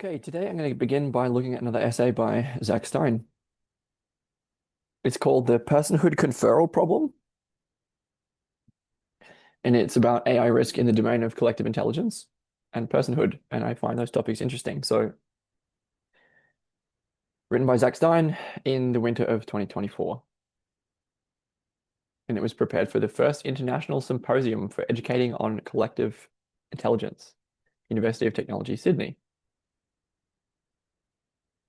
Okay, today I'm going to begin by looking at another essay by Zak Stein. It's called The Personhood Conferral Problem, and it's about AI risk in the domain of collective intelligence and personhood, and I find those topics interesting. So, written by Zak Stein in the winter of 2024. And it was prepared for the first International Symposium for Educating on Collective Intelligence, University of Technology, Sydney.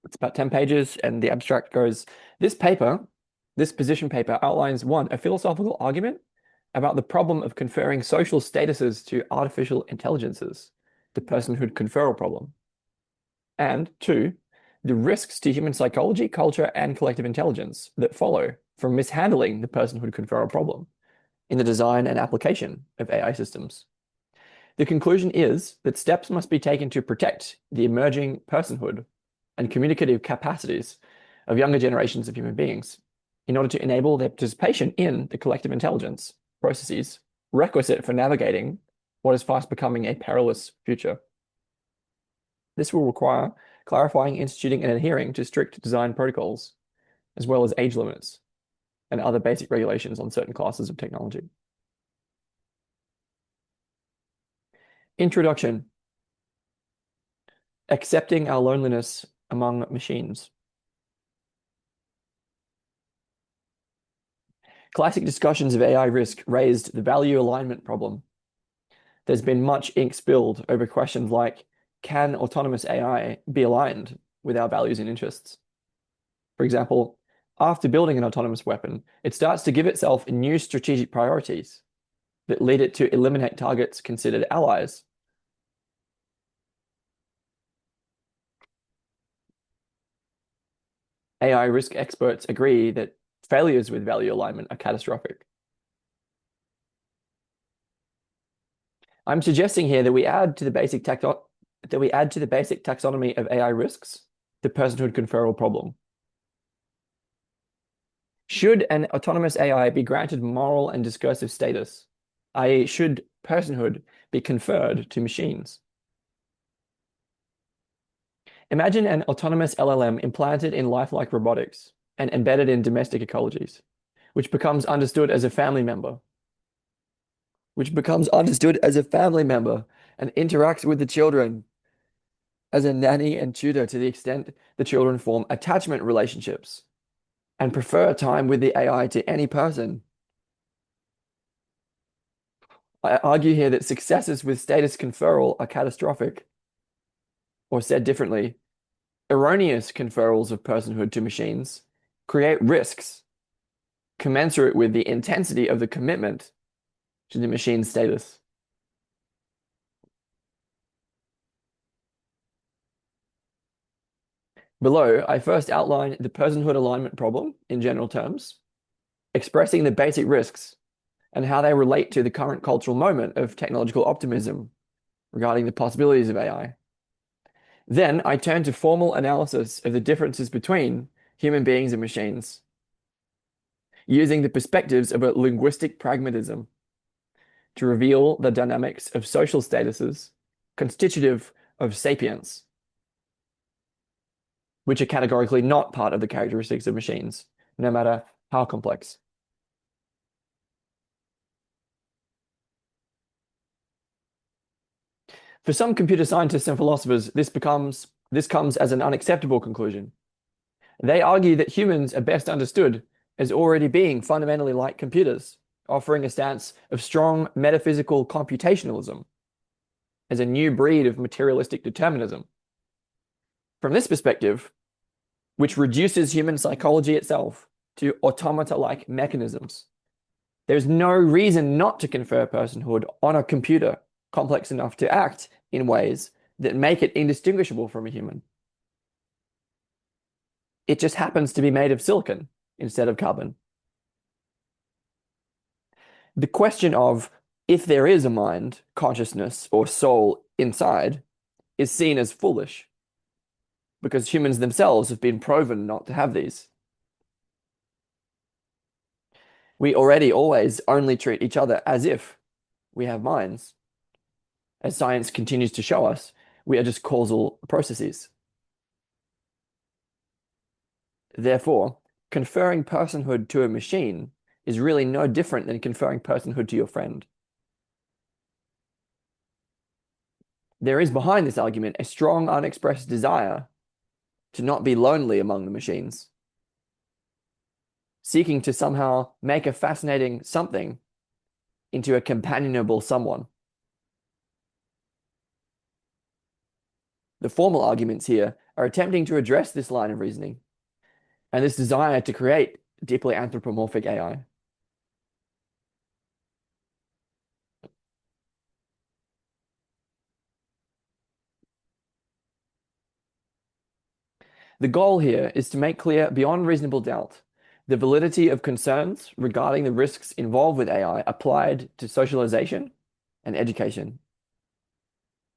It's about 10 pages, and the abstract goes, this position paper outlines one, a philosophical argument about the problem of conferring social statuses to artificial intelligences, the personhood conferral problem. And two, the risks to human psychology, culture, and collective intelligence that follow from mishandling the personhood conferral problem in the design and application of AI systems. The conclusion is that steps must be taken to protect the emerging personhood and communicative capacities of younger generations of human beings in order to enable their participation in the collective intelligence processes requisite for navigating what is fast becoming a perilous future. This will require clarifying, instituting, and adhering to strict design protocols, as well as age limits and other basic regulations on certain classes of technology. Introduction. Accepting our loneliness among machines. Classic discussions of AI risk raised the value alignment problem. There's been much ink spilled over questions like, can autonomous AI be aligned with our values and interests? For example, after building an autonomous weapon, it starts to give itself new strategic priorities that lead it to eliminate targets considered allies. AI risk experts agree that failures with value alignment are catastrophic. I'm suggesting here that we add to the basic taxonomy of AI risks the personhood conferral problem. Should an autonomous AI be granted moral and discursive status, i.e., should personhood be conferred to machines? Imagine an autonomous LLM implanted in lifelike robotics and embedded in domestic ecologies, which becomes understood as a family member, and interacts with the children as a nanny and tutor to the extent the children form attachment relationships and prefer time with the AI to any person. I argue here that successes with status conferral are catastrophic. Or said differently, erroneous conferrals of personhood to machines create risks commensurate with the intensity of the commitment to the machine's status. Below, I first outline the personhood alignment problem in general terms, expressing the basic risks and how they relate to the current cultural moment of technological optimism regarding the possibilities of AI. Then I turn to formal analysis of the differences between human beings and machines, using the perspectives of a linguistic pragmatism to reveal the dynamics of social statuses constitutive of sapience, which are categorically not part of the characteristics of machines, no matter how complex. For some computer scientists and philosophers, this comes as an unacceptable conclusion. They argue that humans are best understood as already being fundamentally like computers, offering a stance of strong metaphysical computationalism as a new breed of materialistic determinism. From this perspective, which reduces human psychology itself to automata-like mechanisms, there's no reason not to confer personhood on a computer complex enough to act in ways that make it indistinguishable from a human. It just happens to be made of silicon instead of carbon. The question of if there is a mind, consciousness, or soul inside is seen as foolish because humans themselves have been proven not to have these. We already always only treat each other as if we have minds. As science continues to show us, We are just causal processes. Therefore, conferring personhood to a machine is really no different than conferring personhood to your friend. There is behind this argument a strong unexpressed desire to not be lonely among the machines, seeking to somehow make a fascinating something into a companionable someone. The formal arguments here are attempting to address this line of reasoning and this desire to create deeply anthropomorphic AI. The goal here is to make clear beyond reasonable doubt the validity of concerns regarding the risks involved with AI applied to socialization and education.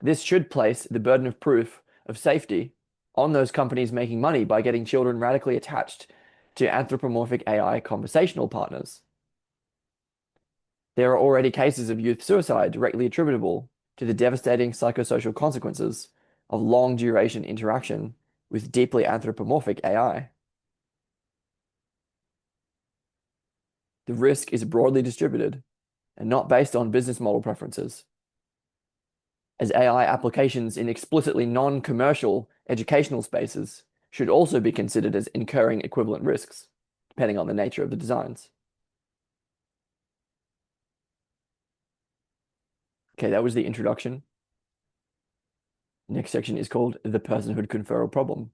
This should place the burden of proof of safety on those companies making money by getting children radically attached to anthropomorphic AI conversational partners. There are already cases of youth suicide directly attributable to the devastating psychosocial consequences of long duration interaction with deeply anthropomorphic AI. The risk is broadly distributed and not based on business model preferences, as AI applications in explicitly non-commercial educational spaces should also be considered as incurring equivalent risks, depending on the nature of the designs. Okay, that was the introduction. Next section is called the personhood conferral problem.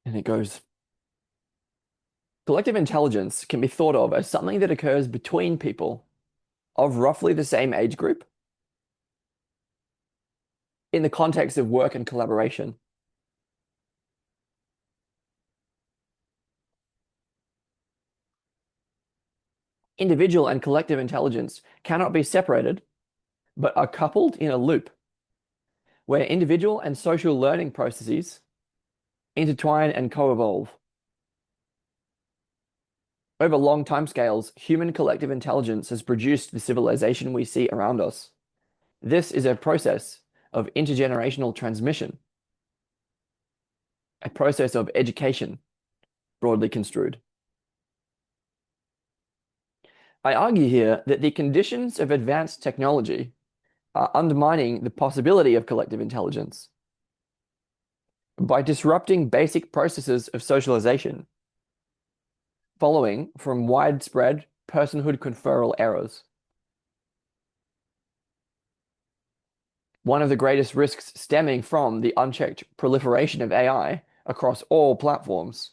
And it goes, collective intelligence can be thought of as something that occurs between people of roughly the same age group in the context of work and collaboration. Individual and collective intelligence cannot be separated, but are coupled in a loop where individual and social learning processes intertwine and co-evolve. Over long timescales, human collective intelligence has produced the civilization we see around us. This is a process of intergenerational transmission, a process of education, broadly construed. I argue here that the conditions of advanced technology are undermining the possibility of collective intelligence by disrupting basic processes of socialization following from widespread personhood conferral errors. One of the greatest risks stemming from the unchecked proliferation of AI across all platforms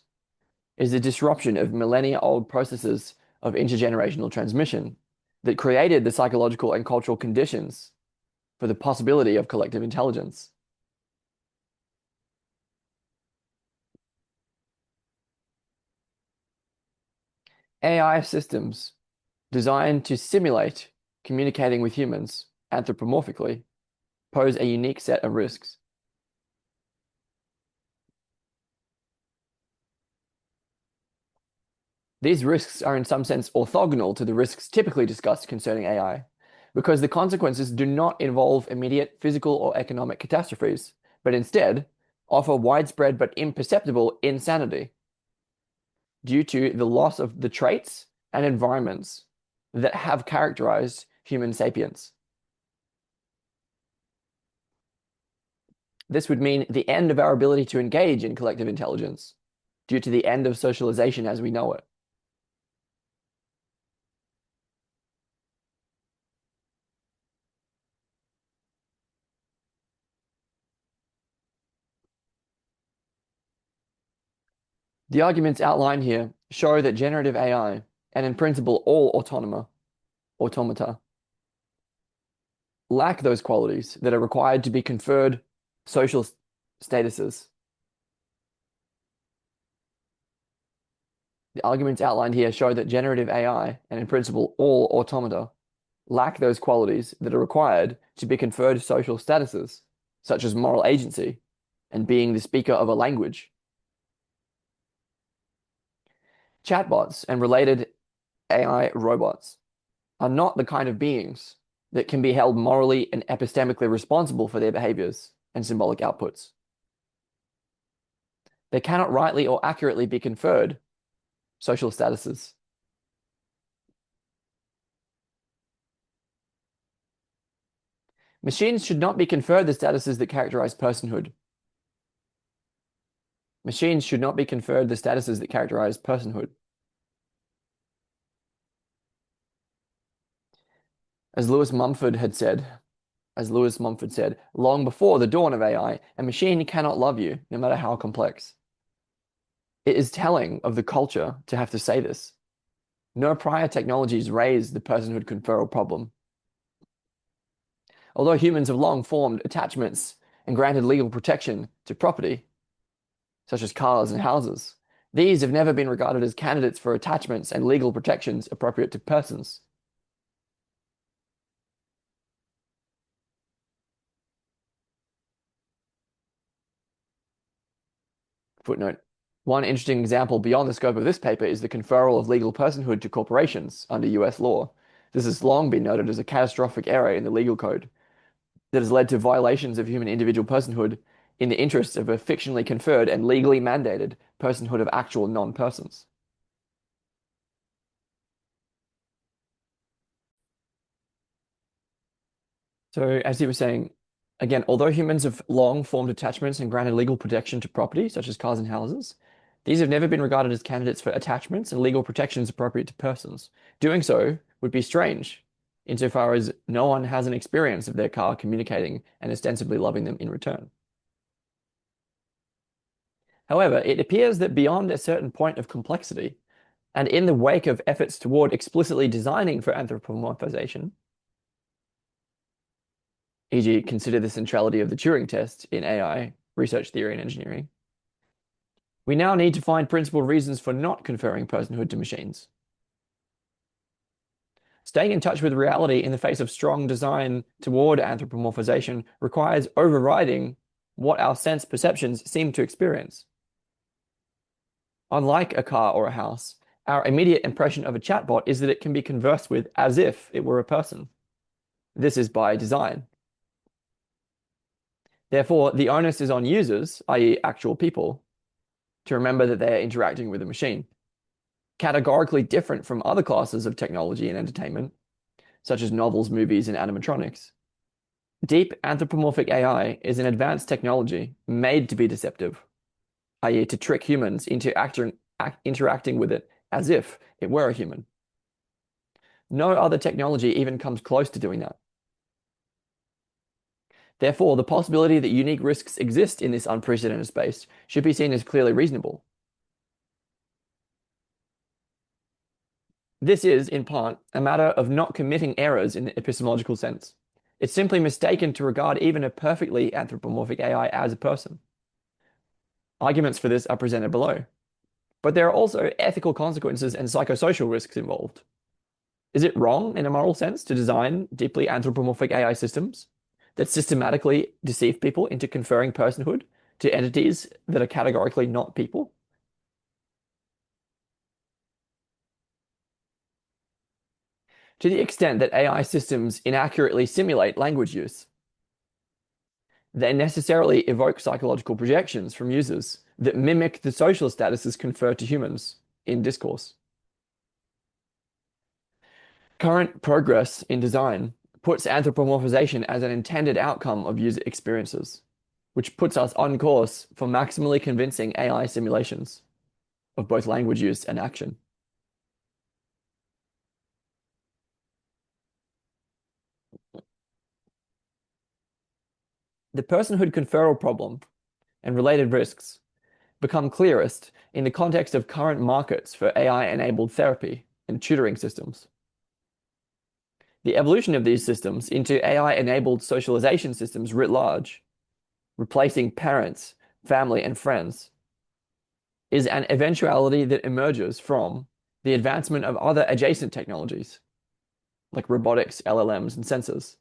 is the disruption of millennia-old processes of intergenerational transmission that created the psychological and cultural conditions for the possibility of collective intelligence. AI systems designed to simulate communicating with humans anthropomorphically pose a unique set of risks. These risks are in some sense orthogonal to the risks typically discussed concerning AI, because the consequences do not involve immediate physical or economic catastrophes, but instead offer widespread but imperceptible insanity due to the loss of the traits and environments that have characterized human sapiens. This would mean the end of our ability to engage in collective intelligence due to the end of socialization as we know it. The arguments outlined here show that generative AI, and in principle all automata, lack those qualities that are required to be conferred social statuses. The arguments outlined here show that generative AI, and in principle all automata, lack those qualities that are required to be conferred social statuses, such as moral agency and being the speaker of a language. Chatbots and related AI robots are not the kind of beings that can be held morally and epistemically responsible for their behaviors and symbolic outputs. They cannot rightly or accurately be conferred social statuses. Machines should not be conferred the statuses that characterize personhood. Machines should not be conferred the statuses that characterize personhood. As Lewis Mumford said, long before the dawn of AI, a machine cannot love you, no matter how complex. It is telling of the culture to have to say this. No prior technologies raised the personhood conferral problem. Although humans have long formed attachments and granted legal protection to property, such as cars and houses, these have never been regarded as candidates for attachments and legal protections appropriate to persons. Footnote. One interesting example beyond the scope of this paper is the conferral of legal personhood to corporations under US law. This has long been noted as a catastrophic error in the legal code that has led to violations of human individual personhood in the interests of a fictionally conferred and legally mandated personhood of actual non-persons. So, as he was saying, again, although humans have long formed attachments and granted legal protection to property, such as cars and houses, these have never been regarded as candidates for attachments and legal protections appropriate to persons. Doing so would be strange, insofar as no one has an experience of their car communicating and ostensibly loving them in return. However, it appears that beyond a certain point of complexity, and in the wake of efforts toward explicitly designing for anthropomorphization, e.g., consider the centrality of the Turing test in AI, research theory, and engineering, we now need to find principal reasons for not conferring personhood to machines. Staying in touch with reality in the face of strong design toward anthropomorphization requires overriding what our sense perceptions seem to experience. Unlike a car or a house, our immediate impression of a chatbot is that it can be conversed with as if it were a person. This is by design. Therefore, the onus is on users, i.e. actual people, to remember that they are interacting with a machine. Categorically different from other classes of technology and entertainment, such as novels, movies, and animatronics. Deep anthropomorphic AI is an advanced technology made to be deceptive, i.e. to trick humans into interacting with it as if it were a human. No other technology even comes close to doing that. Therefore, the possibility that unique risks exist in this unprecedented space should be seen as clearly reasonable. This is, in part, a matter of not committing errors in the epistemological sense. It's simply mistaken to regard even a perfectly anthropomorphic AI as a person. Arguments for this are presented below. But there are also ethical consequences and psychosocial risks involved. Is it wrong in a moral sense to design deeply anthropomorphic AI systems that systematically deceive people into conferring personhood to entities that are categorically not people? To the extent that AI systems inaccurately simulate language use, they necessarily evoke psychological projections from users that mimic the social statuses conferred to humans in discourse. Current progress in design puts anthropomorphization as an intended outcome of user experiences, which puts us on course for maximally convincing AI simulations of both language use and action. The personhood conferral problem and related risks become clearest in the context of current markets for AI-enabled therapy and tutoring systems. The evolution of these systems into AI-enabled socialization systems writ large, replacing parents, family, and friends, is an eventuality that emerges from the advancement of other adjacent technologies, like robotics, LLMs, and sensors.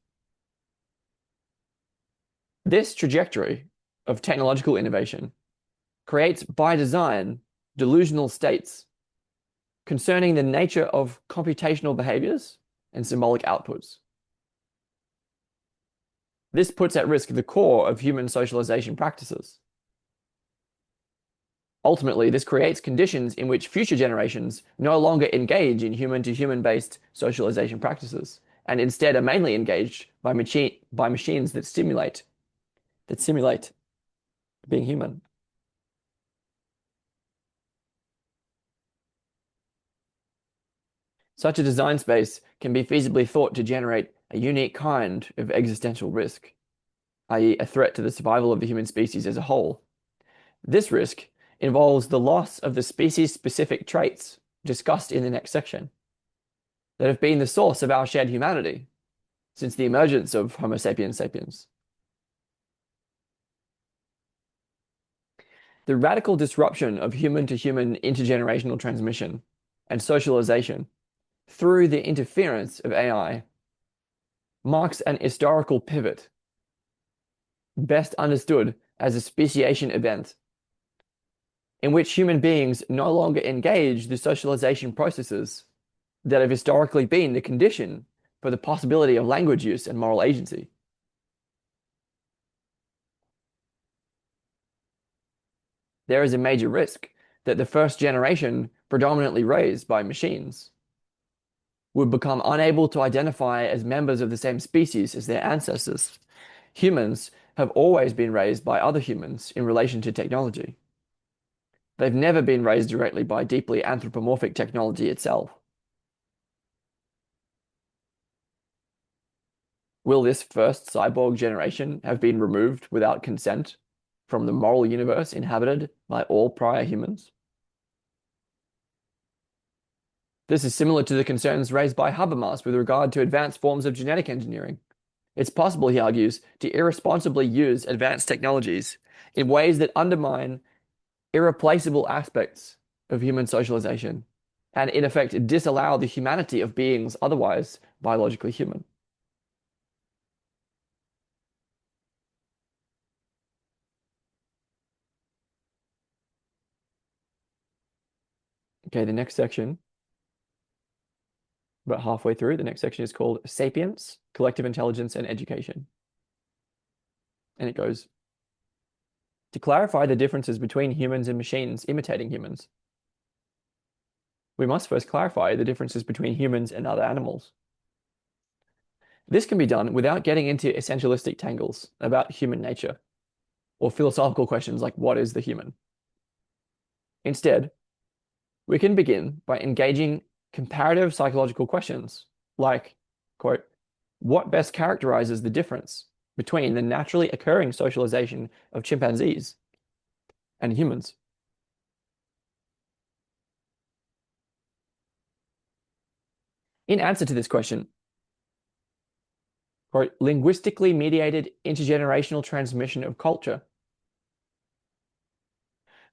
This trajectory of technological innovation creates, by design, delusional states concerning the nature of computational behaviors and symbolic outputs. This puts at risk the core of human socialization practices. Ultimately, this creates conditions in which future generations no longer engage in human-to-human based socialization practices, and instead are mainly engaged by machines that simulate being human. Such a design space can be feasibly thought to generate a unique kind of existential risk, i.e., a threat to the survival of the human species as a whole. This risk involves the loss of the species-specific traits discussed in the next section that have been the source of our shared humanity since the emergence of Homo sapiens sapiens. The radical disruption of human-to-human intergenerational transmission and socialization through the interference of AI marks an historical pivot, best understood as a speciation event, in which human beings no longer engage the socialization processes that have historically been the condition for the possibility of language use and moral agency. There is a major risk that the first generation, predominantly raised by machines, would become unable to identify as members of the same species as their ancestors. Humans have always been raised by other humans in relation to technology. They've never been raised directly by deeply anthropomorphic technology itself. Will this first cyborg generation have been removed without consent from the moral universe inhabited by all prior humans? This is similar to the concerns raised by Habermas with regard to advanced forms of genetic engineering. It's possible, he argues, to irresponsibly use advanced technologies in ways that undermine irreplaceable aspects of human socialization and, in effect, disallow the humanity of beings otherwise biologically human. Okay, the next section, about halfway through, the next section is called Sapience, Collective Intelligence and Education. And it goes, to clarify the differences between humans and machines imitating humans, we must first clarify the differences between humans and other animals. This can be done without getting into essentialistic tangles about human nature or philosophical questions like what is the human. Instead, we can begin by engaging comparative psychological questions like, quote, what best characterizes the difference between the naturally occurring socialization of chimpanzees and humans? In answer to this question, quote, linguistically mediated intergenerational transmission of culture.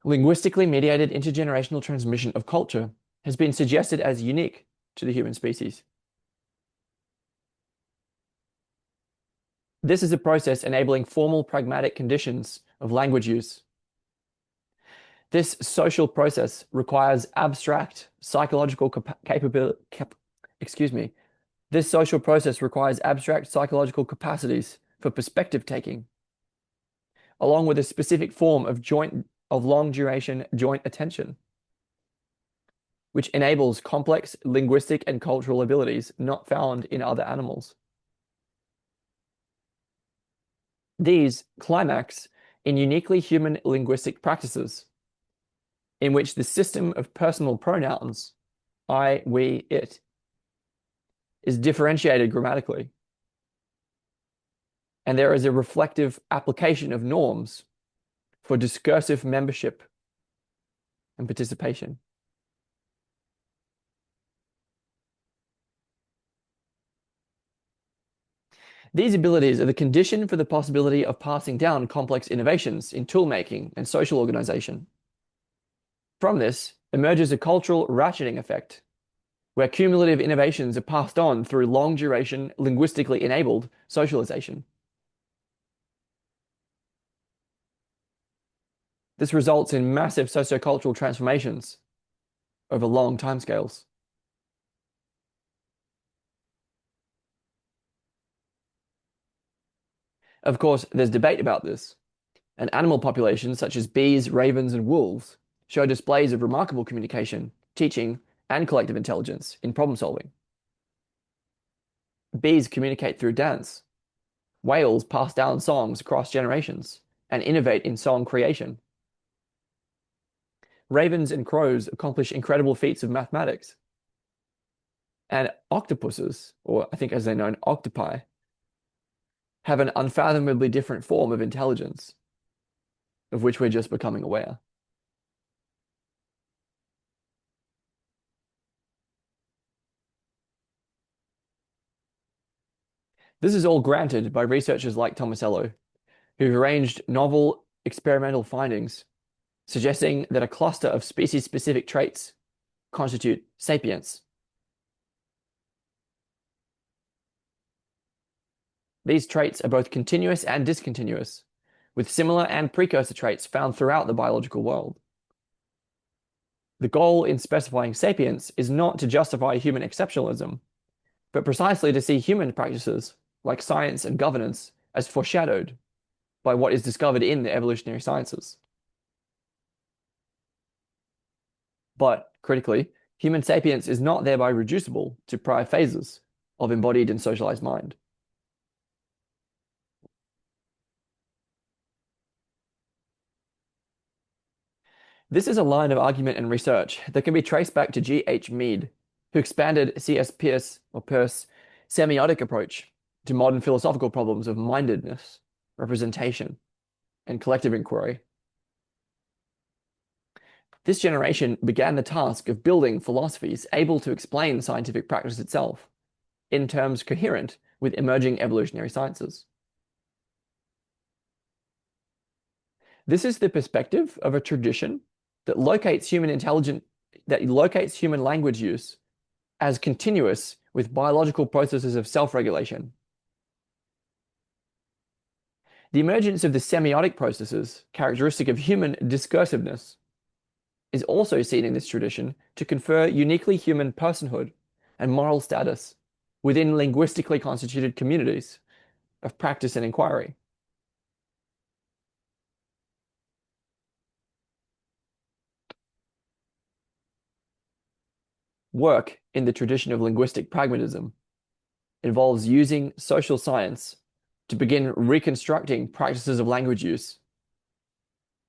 Linguistically mediated intergenerational transmission of culture has been suggested as unique to the human species. This is a process enabling formal pragmatic conditions of language use. This social process requires abstract psychological capability. This social process requires abstract psychological capacities for perspective taking, along with a specific form of long duration joint attention, which enables complex linguistic and cultural abilities not found in other animals. These climax in uniquely human linguistic practices, in which the system of personal pronouns, I, we, it, is differentiated grammatically, and there is a reflective application of norms for discursive membership and participation. These abilities are the condition for the possibility of passing down complex innovations in tool-making and social organization. From this emerges a cultural ratcheting effect, where cumulative innovations are passed on through long-duration, linguistically enabled socialization. This results in massive sociocultural transformations over long timescales. Of course, there's debate about this, and animal populations such as bees, ravens, and wolves show displays of remarkable communication, teaching, and collective intelligence in problem solving. Bees communicate through dance. Whales pass down songs across generations and innovate in song creation. Ravens and crows accomplish incredible feats of mathematics. And octopuses, or I think as they're known, octopi, have an unfathomably different form of intelligence, of which we're just becoming aware. This is all granted by researchers like Tomasello, who've arranged novel experimental findings suggesting that a cluster of species-specific traits constitute sapience. These traits are both continuous and discontinuous, with similar and precursor traits found throughout the biological world. The goal in specifying sapience is not to justify human exceptionalism, but precisely to see human practices, like science and governance, as foreshadowed by what is discovered in the evolutionary sciences. But, critically, human sapience is not thereby reducible to prior phases of embodied and socialized mind. This is a line of argument and research that can be traced back to G.H. Mead, who expanded C.S. Peirce semiotic approach to modern philosophical problems of mindedness, representation, and collective inquiry. This generation began the task of building philosophies able to explain scientific practice itself in terms coherent with emerging evolutionary sciences. This is the perspective of a tradition that locates human language use as continuous with biological processes of self-regulation. The emergence of the semiotic processes, characteristic of human discursiveness, is also seen in this tradition to confer uniquely human personhood and moral status within linguistically constituted communities of practice and inquiry. Work in the tradition of linguistic pragmatism involves using social science to begin reconstructing practices of language use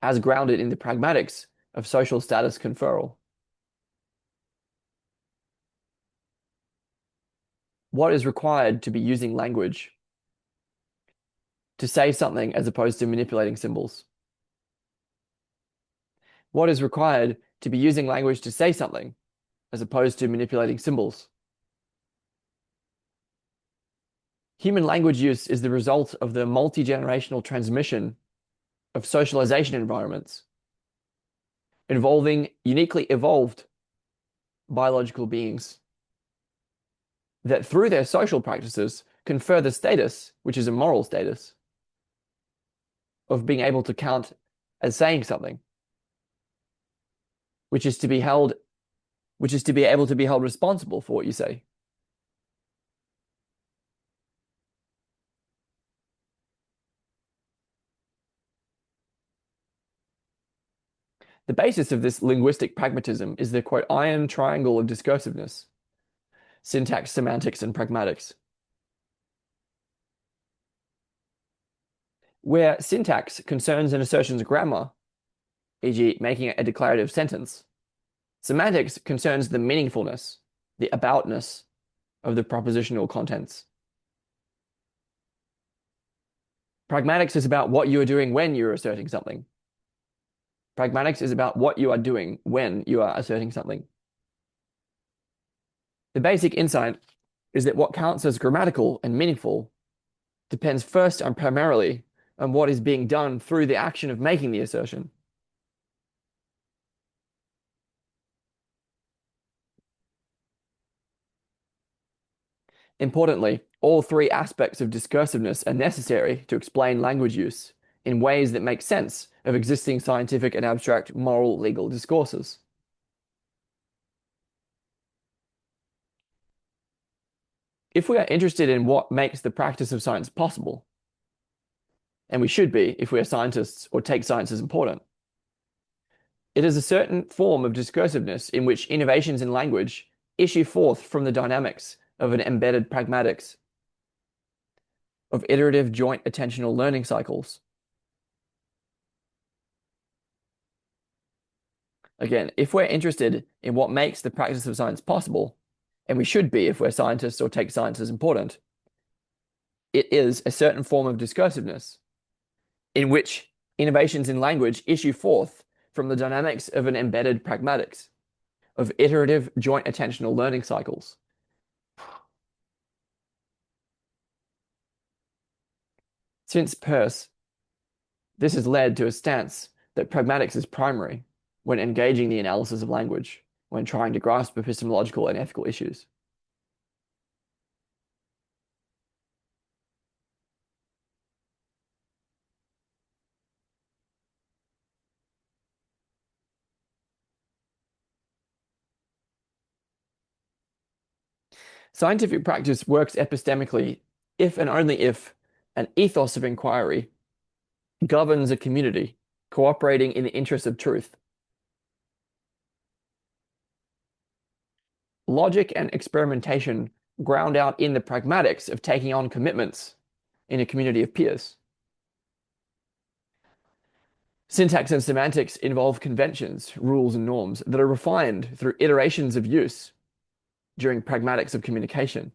as grounded in the pragmatics of social status conferral. What is required to be using language to say something as opposed to manipulating symbols? What is required to be using language to say something as opposed to manipulating symbols? Human language use is the result of the multi-generational transmission of socialization environments involving uniquely evolved biological beings that through their social practices confer the status, which is a moral status, of being able to count as saying something, which is to be able to be held responsible for what you say. The basis of this linguistic pragmatism is the quote iron triangle of discursiveness, syntax, semantics, and pragmatics, where syntax concerns an assertion's grammar, e.g., making a declarative sentence. Semantics concerns the meaningfulness, the aboutness of the propositional contents. Pragmatics is about what you are doing when you're asserting something. Pragmatics is about what you are doing when you are asserting something. The basic insight is that what counts as grammatical and meaningful depends first and primarily on what is being done through the action of making the assertion. Importantly, all three aspects of discursiveness are necessary to explain language use in ways that make sense of existing scientific and abstract moral legal discourses. If we are interested in what makes the practice of science possible, and we should be if we are scientists or take science as important. It is a certain form of discursiveness in which innovations in language issue forth from the dynamics of an embedded pragmatics of iterative joint attentional learning cycles. Again, if we're interested in what makes the practice of science possible, and we should be if we're scientists or take science as important, it is a certain form of discursiveness in which innovations in language issue forth from the dynamics of an embedded pragmatics of iterative joint attentional learning cycles. Since Peirce, this has led to a stance that pragmatics is primary when engaging the analysis of language, when trying to grasp epistemological and ethical issues. Scientific practice works epistemically if and only if an ethos of inquiry governs a community cooperating in the interest of truth. Logic and experimentation ground out in the pragmatics of taking on commitments in a community of peers. Syntax and semantics involve conventions, rules, and norms that are refined through iterations of use during pragmatics of communication.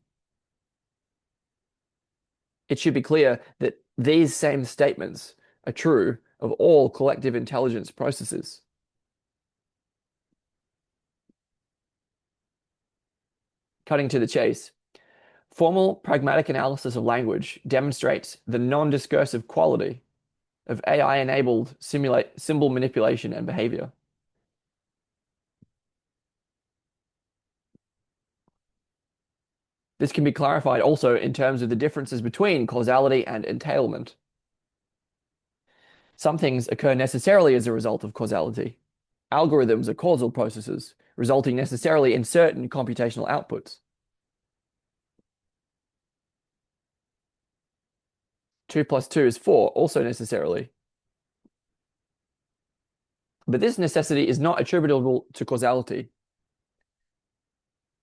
It should be clear that these same statements are true of all collective intelligence processes. Cutting to the chase, formal pragmatic analysis of language demonstrates the non-discursive quality of AI-enabled symbol manipulation and behavior. This can be clarified also in terms of the differences between causality and entailment. Some things occur necessarily as a result of causality. Algorithms are causal processes, resulting necessarily in certain computational outputs. 2 plus 2 is 4, also necessarily. But this necessity is not attributable to causality.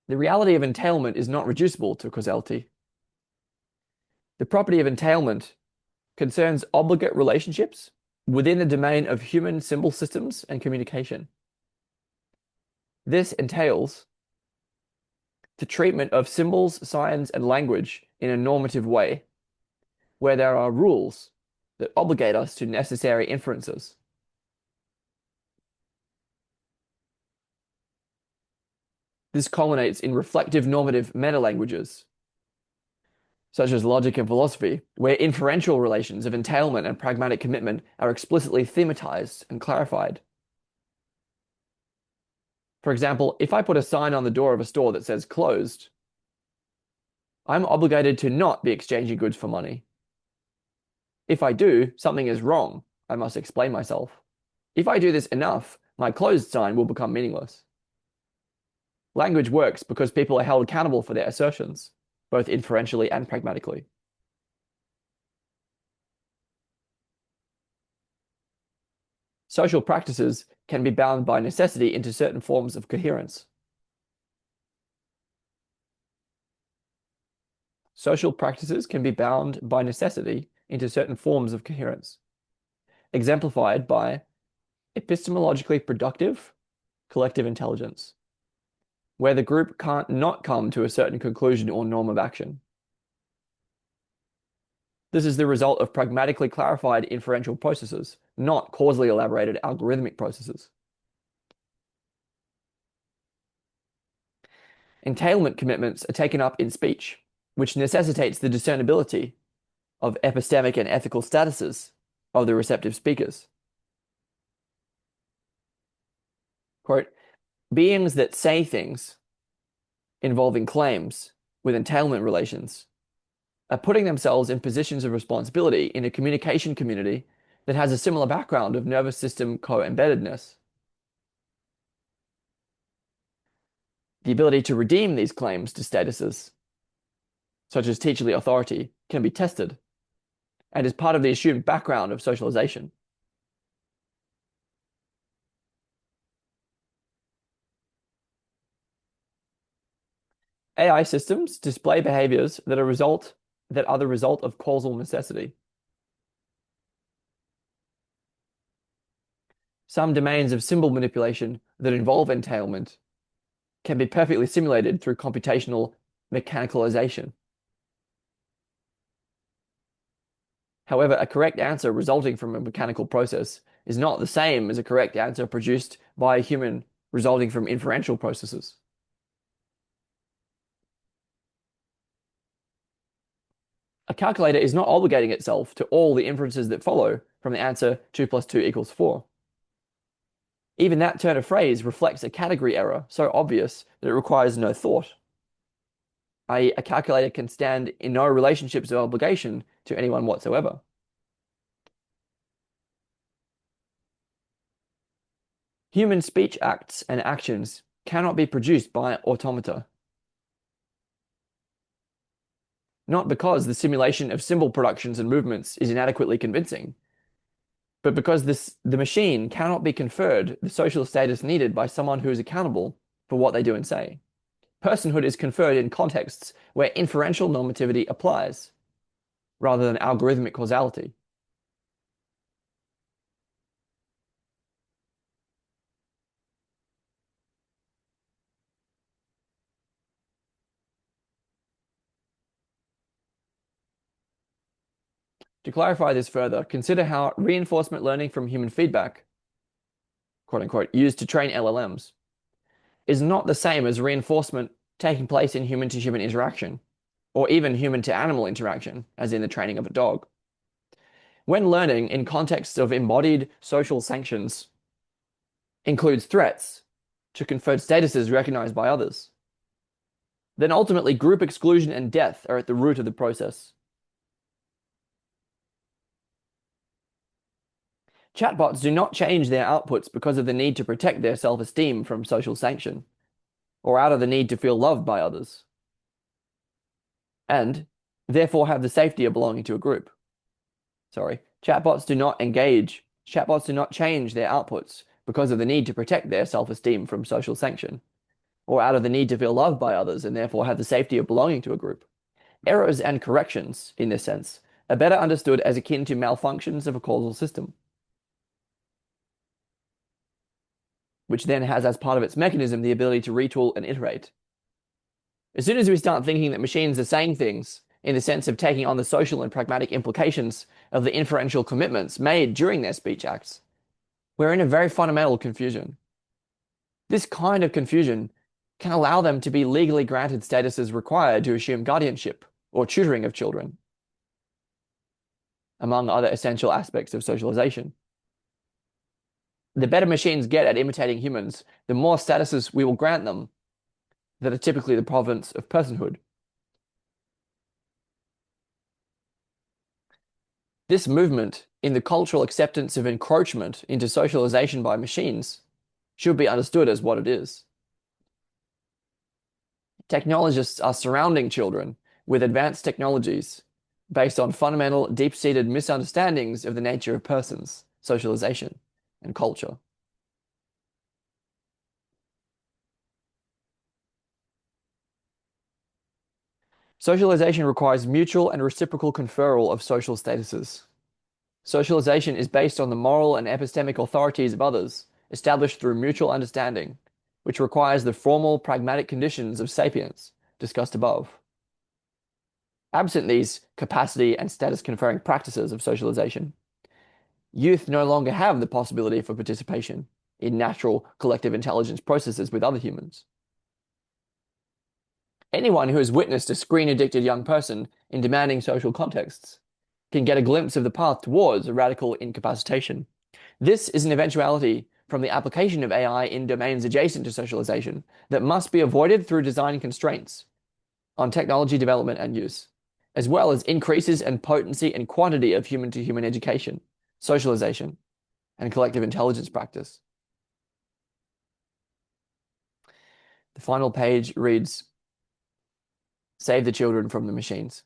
The reality of entailment is not reducible to causality. The property of entailment concerns obligate relationships within the domain of human symbol systems and communication. This entails the treatment of symbols, signs, and language in a normative way, where there are rules that obligate us to necessary inferences. This culminates in reflective normative meta-languages, such as logic and philosophy, where inferential relations of entailment and pragmatic commitment are explicitly thematized and clarified. For example, if I put a sign on the door of a store that says closed, I'm obligated to not be exchanging goods for money. If I do, something is wrong. I must explain myself. If I do this enough, my closed sign will become meaningless. Language works because people are held accountable for their assertions, both inferentially and pragmatically. Social practices can be bound by necessity into certain forms of coherence. Social practices can be bound by necessity into certain forms of coherence, exemplified by epistemologically productive collective intelligence, where the group can't not come to a certain conclusion or norm of action. This is the result of pragmatically clarified inferential processes, not causally elaborated algorithmic processes. Entailment commitments are taken up in speech, which necessitates the discernibility of epistemic and ethical statuses of the receptive speakers. Quote, beings that say things involving claims with entailment relations are putting themselves in positions of responsibility in a communication community that has a similar background of nervous system co-embeddedness. The ability to redeem these claims to statuses, such as teacherly authority, can be tested. and is part of the assumed background of socialization. AI systems display behaviors that are the result of causal necessity. Some domains of symbol manipulation that involve entailment can be perfectly simulated through computational mechanicalization. However, a correct answer resulting from a mechanical process is not the same as a correct answer produced by a human resulting from inferential processes. A calculator is not obligating itself to all the inferences that follow from the answer 2 plus 2 equals 4. Even that turn of phrase reflects a category error so obvious that it requires no thought. I.e., a calculator can stand in no relationships of obligation to anyone whatsoever. Human speech acts and actions cannot be produced by automata. Not because the simulation of symbol productions and movements is inadequately convincing, but because the machine cannot be conferred the social status needed by someone who is accountable for what they do and say. Personhood is conferred in contexts where inferential normativity applies, rather than algorithmic causality. To clarify this further, consider how reinforcement learning from human feedback, quote unquote, used to train LLMs, is not the same as reinforcement taking place in human to human interaction, or even human to animal interaction, as in the training of a dog. When learning in contexts of embodied social sanctions includes threats to conferred statuses recognized by others, then ultimately group exclusion and death are at the root of the process. Chatbots do not change their outputs because of the need to protect their self-esteem from social sanction, or out of the need to feel loved by others, and therefore have the safety of belonging to a group. Chatbots do not change their outputs because of the need to protect their self-esteem from social sanction, or out of the need to feel loved by others and therefore have the safety of belonging to a group. Errors and corrections, in this sense, are better understood as akin to malfunctions of a causal system, which then has as part of its mechanism the ability to retool and iterate. As soon as we start thinking that machines are saying things in the sense of taking on the social and pragmatic implications of the inferential commitments made during their speech acts, we're in a very fundamental confusion. This kind of confusion can allow them to be legally granted statuses required to assume guardianship or tutoring of children, among other essential aspects of socialization. The better machines get at imitating humans, the more statuses we will grant them that are typically the province of personhood. This movement in the cultural acceptance of encroachment into socialization by machines should be understood as what it is. Technologists are surrounding children with advanced technologies based on fundamental, deep-seated misunderstandings of the nature of persons, socialization, and culture. Socialization requires mutual and reciprocal conferral of social statuses. Socialization is based on the moral and epistemic authorities of others, established through mutual understanding, which requires the formal pragmatic conditions of sapience, discussed above. Absent these capacity and status conferring practices of socialization, youth no longer have the possibility for participation in natural collective intelligence processes with other humans. Anyone who has witnessed a screen-addicted young person in demanding social contexts can get a glimpse of the path towards a radical incapacitation. This is an eventuality from the application of AI in domains adjacent to socialization that must be avoided through design constraints on technology development and use, as well as increases in potency and quantity of human-to-human education, socialization, and collective intelligence practice. The final page reads, "Save the children from the machines."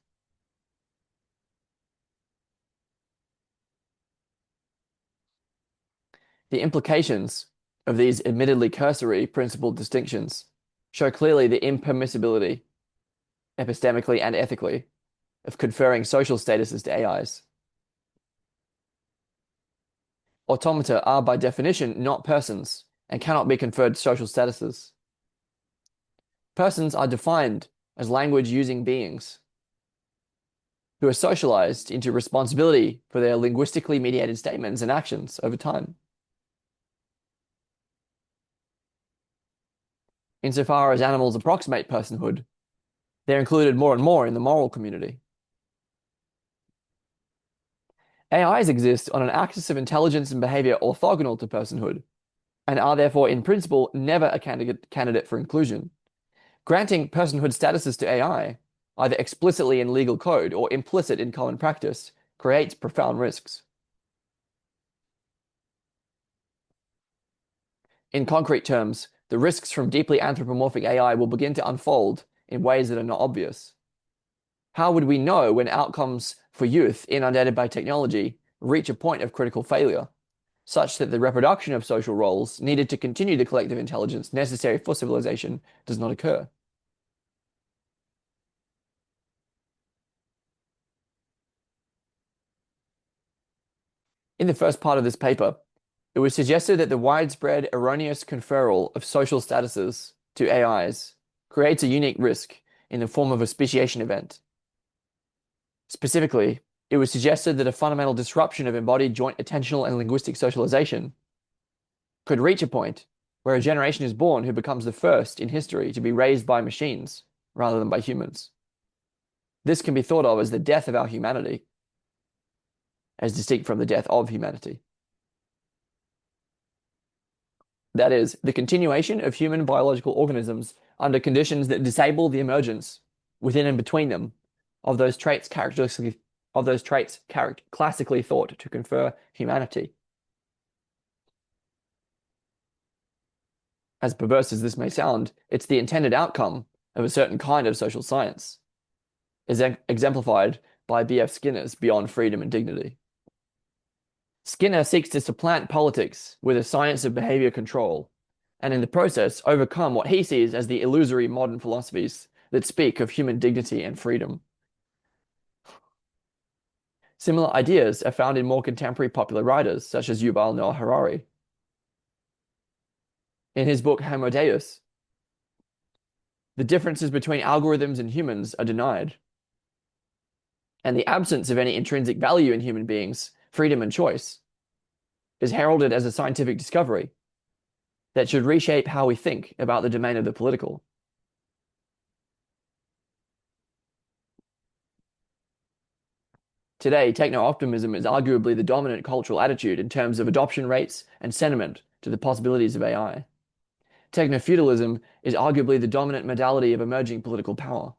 The implications of these admittedly cursory principled distinctions show clearly the impermissibility, epistemically and ethically, of conferring social statuses to AIs. Automata are by definition not persons and cannot be conferred social statuses. Persons are defined as language-using beings who are socialized into responsibility for their linguistically mediated statements and actions over time. Insofar as animals approximate personhood, they're included more and more in the moral community. AIs exist on an axis of intelligence and behavior orthogonal to personhood, and are therefore in principle never a candidate for inclusion. Granting personhood statuses to AI, either explicitly in legal code or implicit in common practice, creates profound risks. In concrete terms, the risks from deeply anthropomorphic AI will begin to unfold in ways that are not obvious. How would we know when outcomes for youth inundated by technology reach a point of critical failure, such that the reproduction of social roles needed to continue the collective intelligence necessary for civilization does not occur? In the first part of this paper, it was suggested that the widespread erroneous conferral of social statuses to AIs creates a unique risk in the form of a speciation event. Specifically, it was suggested that a fundamental disruption of embodied joint attentional and linguistic socialization could reach a point where a generation is born who becomes the first in history to be raised by machines rather than by humans. This can be thought of as the death of our humanity, as distinct from the death of humanity. That is, the continuation of human biological organisms under conditions that disable the emergence, within and between them, of those traits classically thought to confer humanity. As perverse as this may sound, it's the intended outcome of a certain kind of social science, as exemplified by B.F. Skinner's Beyond Freedom and Dignity. Skinner seeks to supplant politics with a science of behavior control, and in the process overcome what he sees as the illusory modern philosophies that speak of human dignity and freedom. Similar ideas are found in more contemporary popular writers, such as Yuval Noah Harari. In his book Homo Deus, the differences between algorithms and humans are denied, and the absence of any intrinsic value in human beings, freedom and choice, is heralded as a scientific discovery that should reshape how we think about the domain of the political. Today, techno-optimism is arguably the dominant cultural attitude in terms of adoption rates and sentiment to the possibilities of AI. Techno-feudalism is arguably the dominant modality of emerging political power.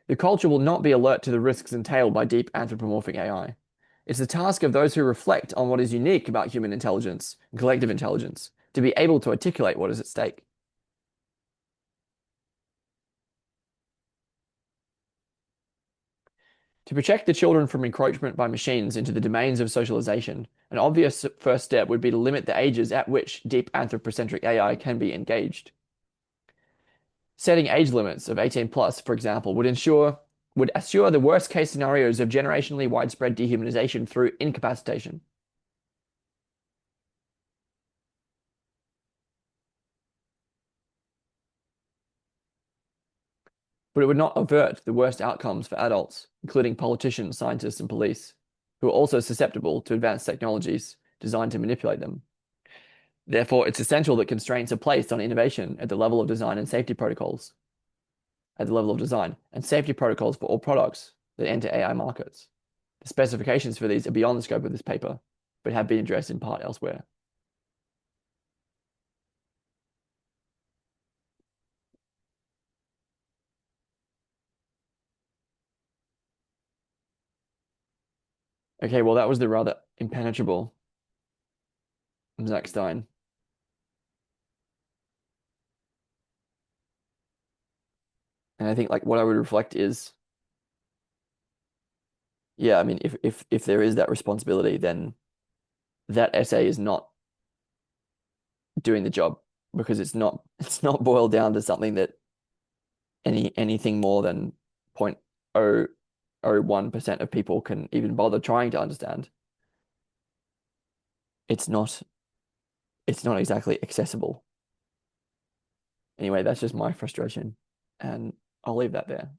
The culture will not be alert to the risks entailed by deep anthropomorphic AI. It's the task of those who reflect on what is unique about human intelligence and collective intelligence to be able to articulate what is at stake. To protect the children from encroachment by machines into the domains of socialization, an obvious first step would be to limit the ages at which deep anthropocentric AI can be engaged. Setting age limits of 18 plus, for example, would assure the worst case scenarios of generationally widespread dehumanization through incapacitation. But it would not avert the worst outcomes for adults, including politicians, scientists, and police, who are also susceptible to advanced technologies designed to manipulate them. Therefore, it's essential that constraints are placed on innovation at the level of design and safety protocols. At the level of design and safety protocols for all products that enter AI markets. The specifications for these are beyond the scope of this paper, but have been addressed in part elsewhere. Okay, well, that was the rather impenetrable Zak Stein. And I think like what I would reflect is yeah, I mean, if there is that responsibility, then that essay is not doing the job because it's not boiled down to something that anything more than 0.001% of people can even bother trying to understand. It's not it's not exactly accessible. Anyway, that's just my frustration, and I'll leave that there.